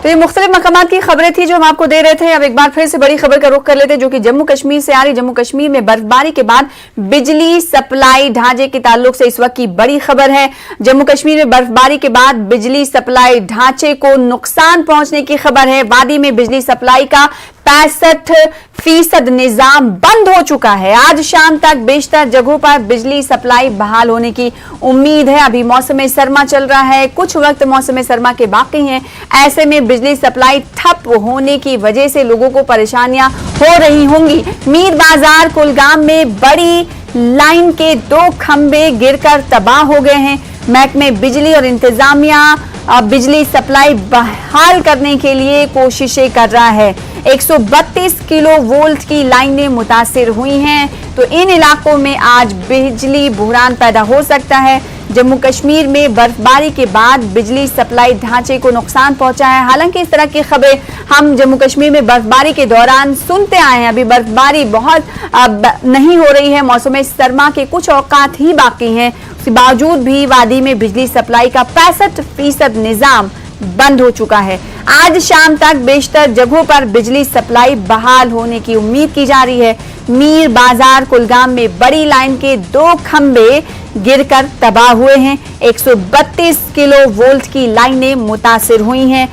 तो ये मुख्तलिफ मकामात की खबरें थी जो हम आपको दे रहे थे। अब एक बार फिर से बड़ी खबर का रुख कर लेते हैं जो कि जम्मू कश्मीर से आ रही। जम्मू कश्मीर में बर्फबारी के बाद बिजली सप्लाई ढांचे के ताल्लुक से इस वक्त की बड़ी खबर है। जम्मू कश्मीर में बर्फबारी के बाद बिजली सप्लाई ढांचे को नुकसान पहुंचने की खबर है। वादी में बिजली सप्लाई का 65% निजाम बंद हो चुका है। आज शाम तक बेशतर जगहों पर बिजली सप्लाई बहाल होने की उम्मीद है। अभी मौसम सरमा चल रहा है, कुछ वक्त मौसम सरमा के बाकी हैं। ऐसे में बिजली सप्लाई ठप होने की वजह से लोगों को परेशानियां हो रही होंगी। मीर बाजार कुलगाम में बड़ी लाइन के 2 खंभे गिरकर तबाह हो गए हैं। महकमे बिजली और इंतजामिया बिजली सप्लाई बहाल करने के लिए कोशिशें कर रहा है। 132 किलो वोल्ट की लाइनें मुतासिर हुई हैं, तो इन इलाकों में आज बिजली बहरान पैदा हो सकता है। जम्मू कश्मीर में बर्फबारी के बाद बिजली सप्लाई ढांचे को नुकसान पहुंचा है। हालांकि इस तरह की खबरें हम जम्मू कश्मीर में बर्फबारी के दौरान सुनते आए हैं। अभी बर्फबारी बहुत नहीं हो रही है, मौसम सरमा के कुछ औकात ही बाकी हैं। उसके बावजूद भी वादी में बिजली सप्लाई का 65% निजाम बंद हो चुका है। आज शाम तक बेशतर जगहों पर बिजली सप्लाई बहाल होने की उम्मीद की जा रही है। मीर बाजार कुलगाम में बड़ी लाइन के 2 खंभे गिरकर तबाह हुए हैं। 132 किलो वोल्ट की लाइनें मुतासिर हुई हैं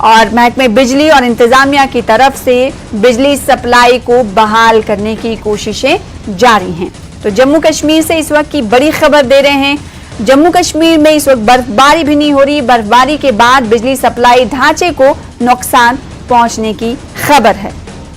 और महकमे बिजली और इंतजामिया की तरफ से बिजली सप्लाई को बहाल करने की कोशिशें जारी हैं। तो जम्मू कश्मीर से इस वक्त की बड़ी खबर दे रहे हैं। जम्मू कश्मीर में इस वक्त बर्फबारी भी नहीं हो रही। बर्फबारी के बाद बिजली सप्लाई ढांचे को नुकसान पहुंचने की खबर है।